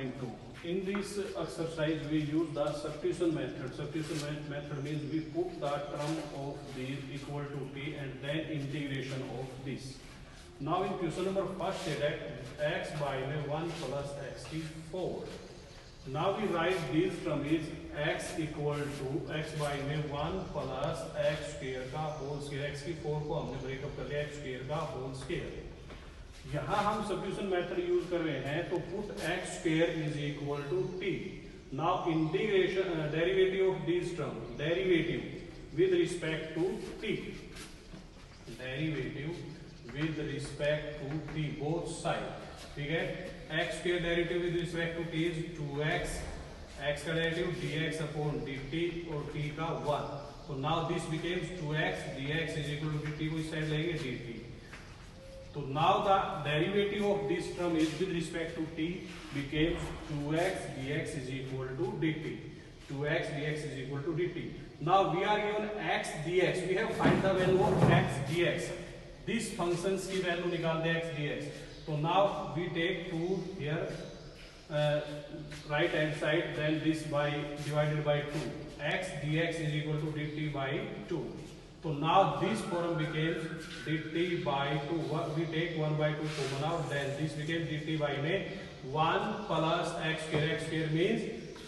9.2. In this exercise, we use the substitution method. Substitution method means we put the term of these equal to t and then integration of this. Now in question number first, say that x by 1 plus xt 4. Now we write this term is x equal to x by 1 plus x square का whole square. x की 4 को हमने break up कर लिया, x square का whole square. यहाँ हम substitution method use कर रहे हैं, तो put x square is equal to t. Now integration derivative of this term, derivative with respect to t, derivative with respect to t both side. ठीक है, x square derivative with respect to t is 2x, x का derivative dx upon dt और t का 1. तो now this becomes 2x dx is equal to dt, को इस side लेंगे dt. So now the derivative of this term is with respect to t becomes 2x dx is equal to dt. 2x dx is equal to dt. Now we are given x dx. We have find the value of x dx. This functions की value निकाल दे x dx. So now we take 2 here right hand side, then this by divided by 2. X dx is equal to dt by 2. So now this form becomes dt by 2. We take 1 by 2 common out, then this becomes dt by 1 plus x square. X square means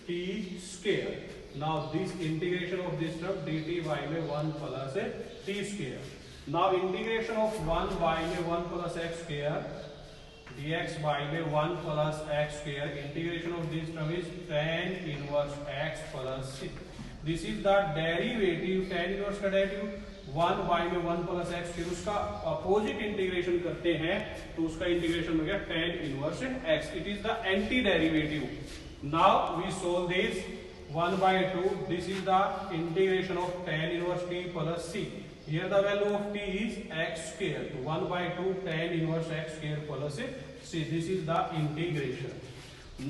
t square. Now this integration of this term dt by 1 plus t square. Now integration of 1 by 1 plus x square dx by 1 plus x square. Integration of this term is tan inverse x plus c. This is the derivative, tan inverse का derivative 1 by में 1 plus x, फिर उसका opposite integration करते हैं तो उसका integration हो गया tan inverse x. It is the anti derivative. Now we solve this 1 by 2. This is the integration of tan inverse t plus c. Here the value of t is x square. 1 by 2 tan inverse x square plus c. This is the integration.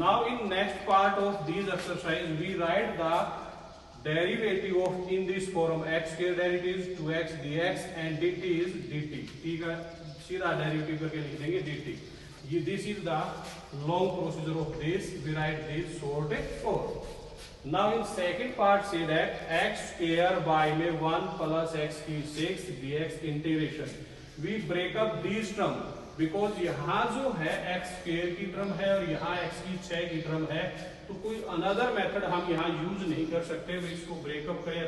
Now in next part of this exercise we write the derivative of in this form x square derivative is 2x dx and dt is dt. ठीक है, सीधा derivative करके लिख देंगे dt. ये this is the long procedure of this. We write this short form. Now in second part say that x square by 1 plus x की 6 dx integration. We break up these term because यहाँ जो है x square की term है और यहाँ x की 6 की टर्म है, तो कोई अनदर मेथड हम यहाँ यूज नहीं कर सकते. इसको ब्रेकअप करें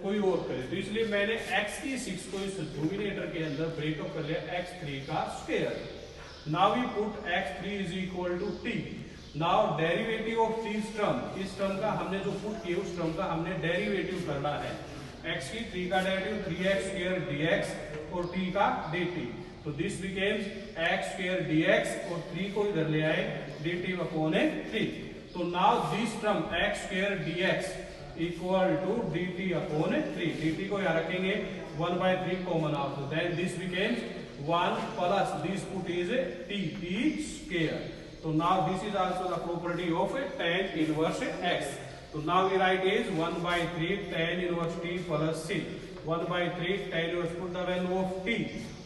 कोई और करे, तो इसलिए मैंने x की 6 को इस डिनोमिनेटर के अंदर ब्रेकअप कर लिया x3 का square. Now we put x3 is equal to t. Now derivative of this term, इस टर्म का हमने जो पुट किया उस टर्म का हमने डेरिवेटिव करना है. x की 3 का डेरिवेटिव 3x स्क्वायर dx और t का dt. तो this becomes x square dx और 3 को इधर ले आए dt अपॉन 3. तो now this term x square dx equal to dt upon 3. dt को यहाँ रखेंगे 1 by 3 कॉमन आउट, तो then this becomes 1 plus this put is t square. तो now this is also the property of tan inverse x. तो now we write is 1 by 3 tan inverse t plus c. 1 by 3 tan inverse, put the value of t.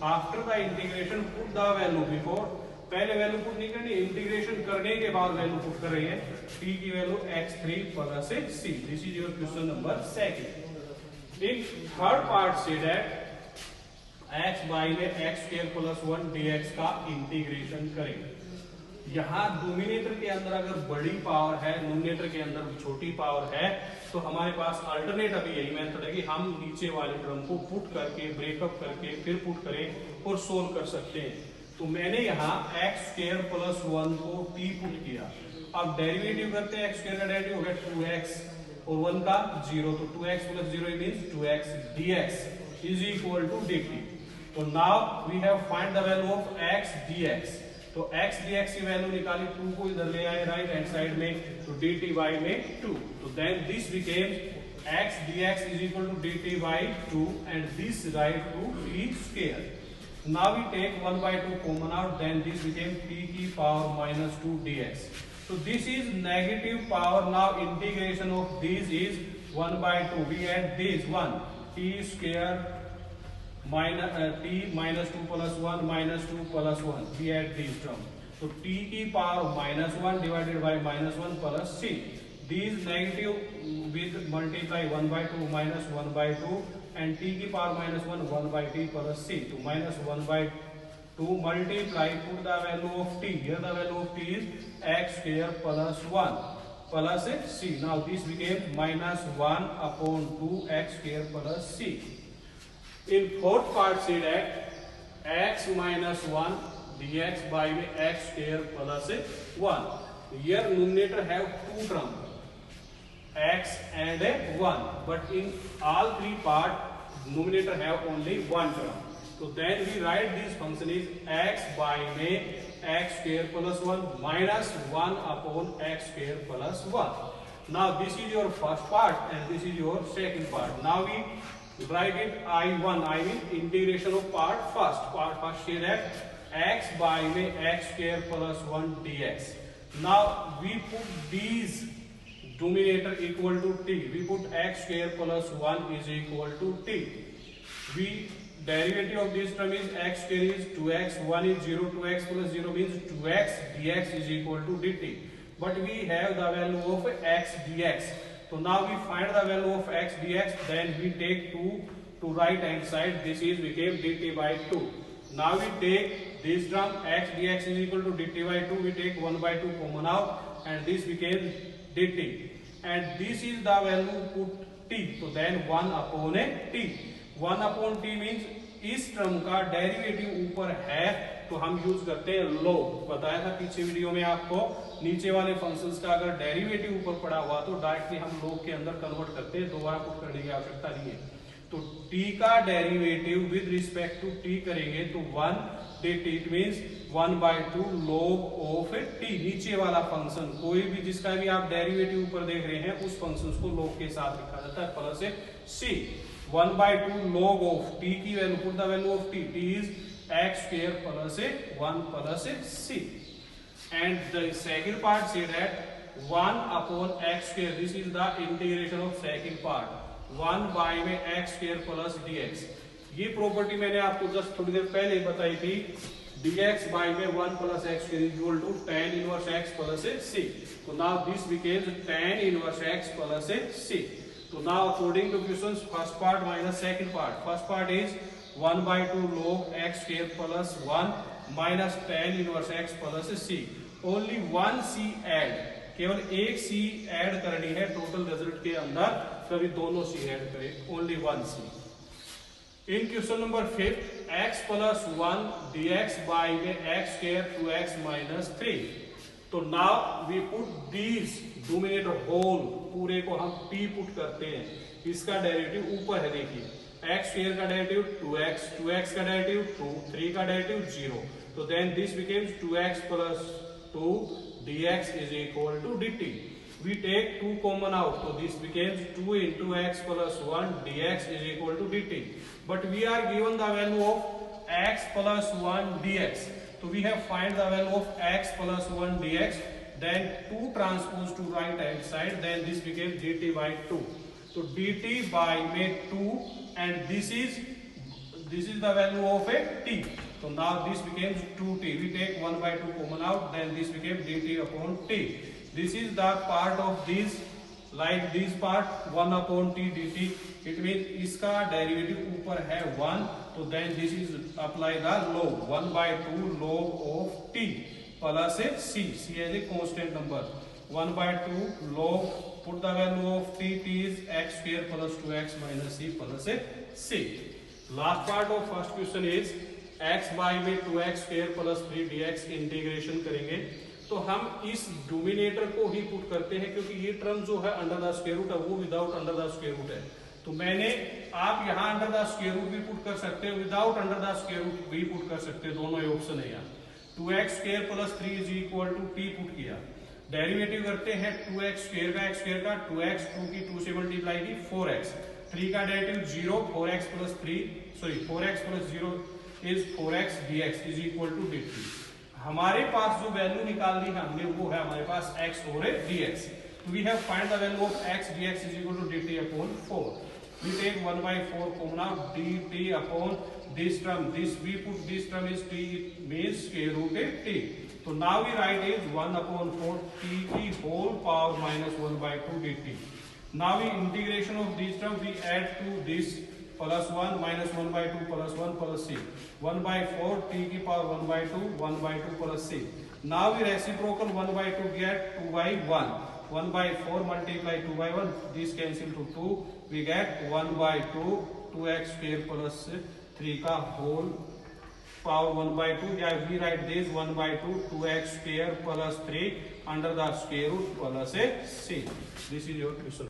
After the integration put the value before. पहले value put नहीं करनी, integration करने के बाद value put कर रही है. t की value x3 plus c. This is your question number second. In third part say that x by में x स्क्वायर प्लस 1 dx का इंटीग्रेशन करेंगे. यहाँ डोमिनेटर के अंदर अगर बड़ी पावर है, नोमिनेटर के अंदर छोटी पावर है, तो हमारे पास अल्टरनेट अभी यही मेथड है कि हम नीचे वाले टर्म को पुट करके ब्रेकअप करके फिर पुट करें और सोल्व कर सकते हैं. तो मैंने यहाँ x स्क्वायर प्लस 1 को t पुट किया. अब डेरिवेटिव करते हैं, x स्क्वायर का डेरिवेटिव हो गया 2x और 1 का 0, तो 2x plus 0 means 2x dx is equal to dt. तो now we have find the value of x dx. तो x dx की वैल्यू निकाली, 2 को इधर ले आए राइट हैंड साइड में, तो dt by में 2. तो then this becomes x dx is equal to dt by 2 and this right to t square. Now we take 1 by 2 common out, then this became t की power minus 2 dx. So this is negative power. Now integration of this is 1 by 2. We add this 1 t square minus t minus 2 plus 1 minus 2 plus 1. We add this term. तो t की power -1 divided by -1 plus c. These negative with multiply 1/2 minus 1/2 and t की power -1 1/t plus c. तो -1/2 multiply, put the value of t. Here the value of t is x square plus 1 plus c. Now this became -1 upon 2 x square plus c. In fourth part say that x minus 1 dx by x square plus 1. Here numerator have two terms, x and 1, but in all three part numerator have only one term. So then we write this function is x by x square plus 1 minus 1 upon x square plus 1. Now this is your first part and this is your second part. Now we write it I1, I mean integration of part first say that x by x square plus 1 dx. Now we put these denominator equal to t. We put x square plus 1 is equal to t. We derivative of this term is x square is 2x, 1 is 0, 2x plus 0 means 2x dx is equal to dt. But we have the value of x dx. So now we find the value of x dx, then we take 2 to right hand side, this is became dt by 2. Now we take this term x dx is equal to dt by 2, we take 1/2 common out and this became dt, and this is the value put t. So then 1 upon t. 1 upon t means इस term का derivative ऊपर है तो हम use करते हैं log. बताया था पीछे वीडियो में आपको, नीचे वाले फंक्शंस का अगर डेरिवेटिव ऊपर पड़ा हुआ तो डायरेक्टली हम log के अंदर कन्वर्ट करते हैं, दोबारा पुट करने की आवश्यकता नहीं है. तो t का derivative with respect to t करेंगे तो 1 dt, it means 1/2 log of t. नीचे वाला फंक्शन कोई भी जिसका भी आप डेरिवेटिव ऊपर देख रहे हैं उस फंक्शन को log के साथ लिखा जाता है plus c. 1/2 log of t की value, put the value of t. t is x square plus 1 plus c. And the second part say that 1 upon x square. This is the integration of second part. 1 by x square plus dx. ये property मैंने आपको just थोड़ी देर पहले बताई थी. dx by 1 plus x square is equal to tan inverse x plus c. So now this becomes tan inverse x plus c. So now according to questions, first part minus second part. First part is 1/2 log x square plus 1 minus tan inverse x plus c. Only one c add, केवल एक c add करनी है total result के अंदर, कभी दोनों c add करें, only one c. In question number 5, x plus 1 dx by x square 2x minus 3. तो now we put these denominator whole, पूरे को हम p पुट करते हैं. इसका डेरिवेटिव ऊपर है, देखिए x square का डेरिवेटिव 2x, 2x का डेरिवेटिव 2, 3 का डेरिवेटिव 0. तो then this becomes 2x plus 2 dx is equal to dt. We take 2 common out, so this becomes 2 into x plus 1 dx is equal to dt. But we are given the value of x plus 1 dx. So we have find the value of x plus 1 dx. Then 2 transpose to right hand side. Then this becomes dt by 2. So dt by 2, and this is the value of a t. So now this becomes 2t. We take 1/2 common out. Then this becomes dt upon t. This is the part of this, like this part 1 upon t dt. It means इसका derivative ऊपर है 1, तो then this is apply the log 1/2 log of t plus c. c is a constant number. 1/2 log, put the value of t. t is x square plus 2x minus c plus c. Last part of first question is x by 2x square plus 3 dx integration करेंगे. तो हम इस dominator को ही put करते हैं क्योंकि ये term जो है अंडर द स्क्वायर रूट है, वो without under the square root है. तो मैंने, आप यहाँ अंडर द स्क्वायर रूट भी पुट कर सकते हैं, without under the square root भी पुट कर सकते हैं, दोनों ही ऑप्शन है यहाँ. 2x square plus 3 is equal to t put किया. डेरिवेटिव करते हैं 2x स्क्वायर का, x स्क्वायर का 2x, 2 की 2 से मल्टीप्लाई की 4x, 3 का derivative 0, 4x plus 0 is 4x dx is equal to dt. हमारे पास जो वैल्यू निकाल दी है हमने, वो है हमारे पास x और dx. तो we have find the value of x dx is equal to dt upon 4. We take 1/4 common out, dt upon this term. This we put this term is t, it means square root t. तो now we write is 1/4 t की whole power minus 1/2 dt. Now we integration of these terms, we add to this plus 1 minus 1/2 plus 1 plus c. 1/4 t की power 1/2 1/2 plus c. Now we reciprocal 1/2 get 2/1. 1/4 multiply 2/1. This cancel to 2. We get 1/2 2x square plus 3 का whole power 1/2. Yeah, we write this 1/2 2x square plus 3 under the square root plus a c. This is your question.